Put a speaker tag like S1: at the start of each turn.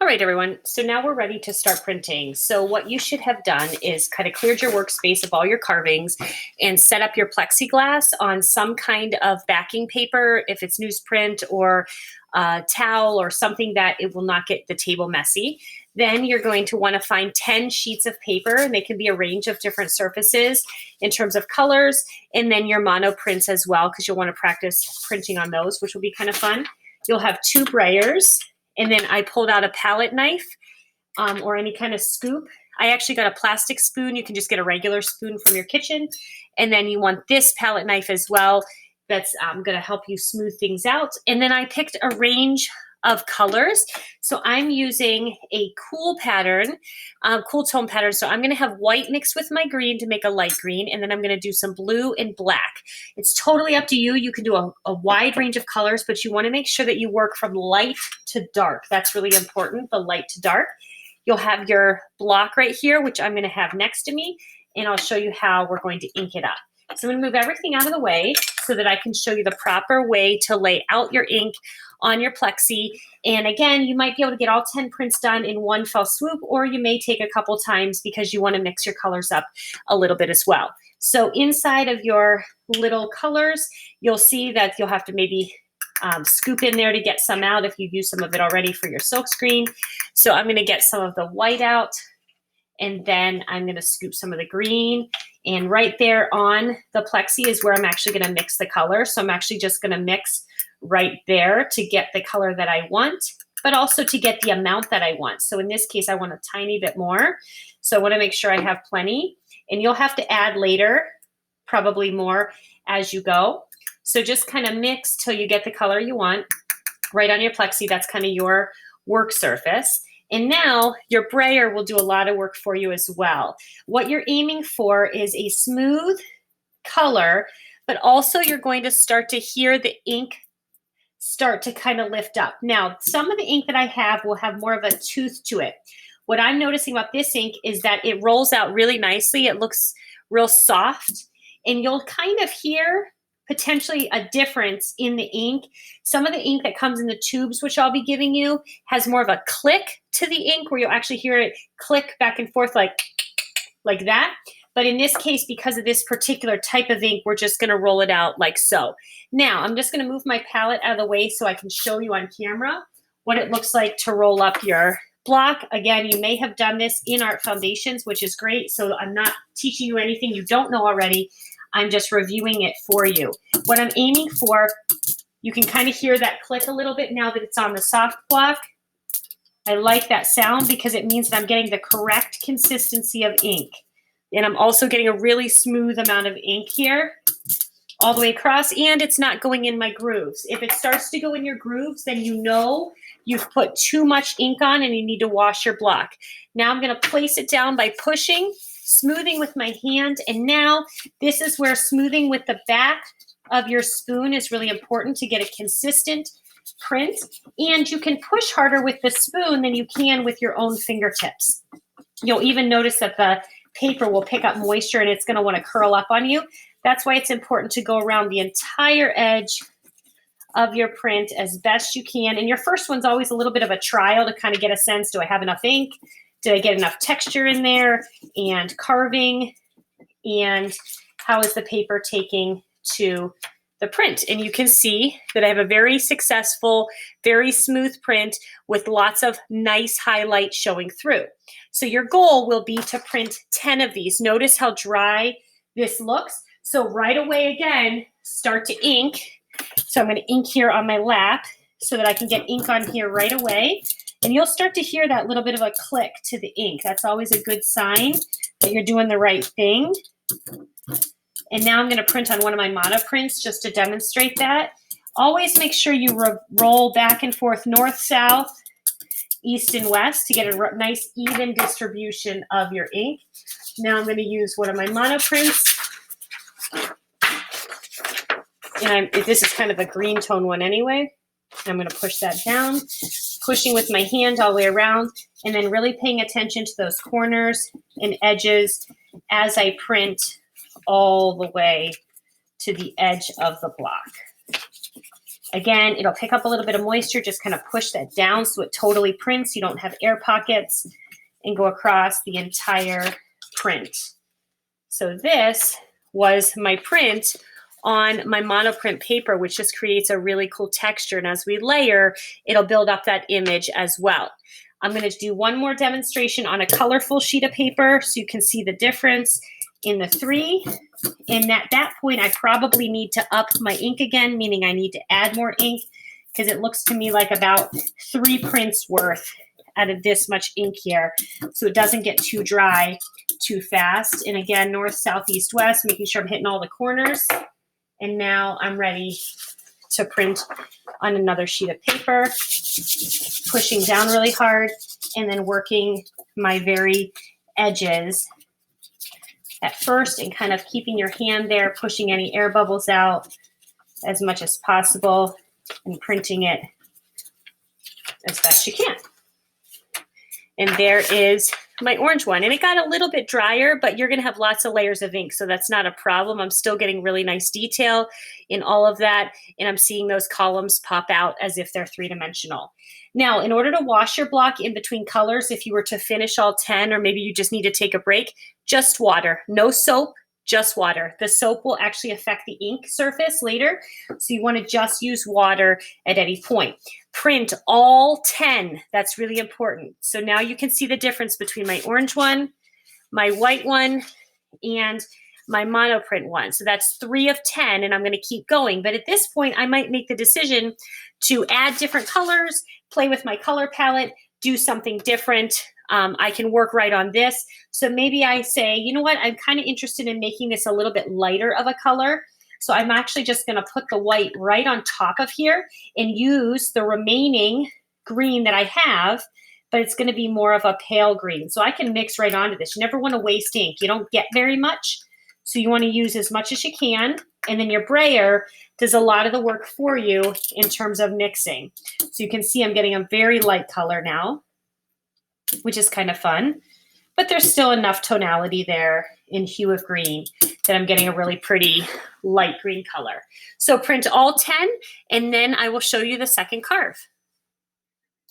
S1: All right, everyone. So now we're ready to start printing. So what you should have done is kind of cleared your workspace of all your carvings and set up your plexiglass on some kind of backing paper, if it's newsprint or towel or something that it will not get the table messy. Then you're going to want to find 10 sheets of paper, and they can be a range of different surfaces in terms of colors, and then your mono prints as well, because you'll want to practice printing on those, which will be kind of fun. You'll have 2 brayers. And then I pulled out a palette knife or any kind of scoop. I actually got a plastic spoon. You can just get a regular spoon from your kitchen. And then you want this palette knife as well. That's going to help you smooth things out. And then I picked a range of colors. So I'm using a cool pattern, cool tone pattern. So I'm going to have white mixed with my green to make a light green. And then I'm going to do some blue and black. It's totally up to you. You can do a wide range of colors, but you want to make sure that you work from light to dark. That's really important, the light to dark. You'll have your block right here, which I'm going to have next to me. And I'll show you how we're going to ink it up. So I'm going to move everything out of the way so that I can show you the proper way to lay out your ink on your plexi. And again, you might be able to get all 10 prints done in one fell swoop, or you may take a couple times because you want to mix your colors up a little bit as well. So inside of your little colors, you'll see that you'll have to maybe scoop in there to get some out if you've used some of it already for your silkscreen. So I'm going to get some of the white out, and then I'm going to scoop some of the green. And right there on the plexi is where I'm actually going to mix the color. So I'm actually just going to mix right there to get the color that I want, but also to get the amount that I want. So in this case, I want a tiny bit more. So I want to make sure I have plenty. And you'll have to add later, probably more as you go. So just kind of mix till you get the color you want right on your plexi. That's kind of your work surface. And now your brayer will do a lot of work for you as well. What you're aiming for is a smooth color, but also you're going to start to hear the ink start to kind of lift up. Now, some of the ink that I have will have more of a tooth to it. What I'm noticing about this ink is that it rolls out really nicely. It looks real soft, and you'll kind of hear potentially a difference in the ink. Some of the ink that comes in the tubes, which I'll be giving you, has more of a click to the ink where you'll actually hear it click back and forth like that. But in this case, because of this particular type of ink, we're just going to roll it out like so. Now, I'm just going to move my palette out of the way so I can show you on camera what it looks like to roll up your block. Again, you may have done this in Art Foundations, which is great. So I'm not teaching you anything you don't know already. I'm just reviewing it for you. What I'm aiming for, you can kind of hear that click a little bit now that it's on the soft block. I like that sound because it means that I'm getting the correct consistency of ink. And I'm also getting a really smooth amount of ink here all the way across, and it's not going in my grooves. If it starts to go in your grooves, then you know you've put too much ink on and you need to wash your block. Now I'm going to place it down by pushing, smoothing with my hand, and now this is where smoothing with the back of your spoon is really important to get a consistent print, and you can push harder with the spoon than you can with your own fingertips. You'll even notice that the paper will pick up moisture and it's going to want to curl up on you. That's why it's important to go around the entire edge of your print as best you can. And your first one's always a little bit of a trial to kind of get a sense, do I have enough ink? Did I get enough texture in there and carving? And how is the paper taking to the print? And you can see that I have a very successful, very smooth print with lots of nice highlights showing through. So your goal will be to print 10 of these. Notice how dry this looks. So right away, again, start to ink. So I'm going to ink here on my lap so that I can get ink on here right away. And you'll start to hear that little bit of a click to the ink. That's always a good sign that you're doing the right thing. And now I'm going to print on one of my mono prints just to demonstrate that. Always make sure you roll back and forth north, south, east, and west to get a nice even distribution of your ink. Now I'm going to use one of my mono prints. And this is kind of a green tone one anyway. I'm going to push that down, pushing with my hand all the way around, and then really paying attention to those corners and edges as I print all the way to the edge of the block. Again, it'll pick up a little bit of moisture, just kind of push that down so it totally prints. You don't have air pockets, and go across the entire print. So this was my print on my monoprint paper, which just creates a really cool texture. And as we layer, it'll build up that image as well. I'm going to do one more demonstration on a colorful sheet of paper so you can see the difference in the 3. And at that point, I probably need to up my ink again, meaning I need to add more ink, because it looks to me like about 3 prints worth out of this much ink here, so it doesn't get too dry too fast. And again, north, south, east, west, making sure I'm hitting all the corners. And now I'm ready to print on another sheet of paper, pushing down really hard and then working my very edges at first and kind of keeping your hand there, pushing any air bubbles out as much as possible and printing it as best you can. And there is my orange one. And it got a little bit drier, but you're going to have lots of layers of ink, so that's not a problem. I'm still getting really nice detail in all of that, and I'm seeing those columns pop out as if they're 3-dimensional. Now, in order to wash your block in between colors, if you were to finish all 10, or maybe you just need to take a break, just water. No soap, just water. The soap will actually affect the ink surface later, so you want to just use water at any point. Print all 10. That's really important. So now you can see the difference between my orange one, my white one, and my monoprint one. So that's 3 of 10, and I'm going to keep going. But at this point, I might make the decision to add different colors, play with my color palette, do something different. I can work right on this. So maybe I say, you know what, I'm kind of interested in making this a little bit lighter of a color. So I'm actually just going to put the white right on top of here and use the remaining green that I have, but it's going to be more of a pale green. So I can mix right onto this. You never want to waste ink. You don't get very much, so you want to use as much as you can. And then your brayer does a lot of the work for you in terms of mixing. So you can see I'm getting a very light color now, which is kind of fun. But there's still enough tonality there in hue of green that I'm getting a really pretty light green color. So print all 10, and then I will show you the second carve.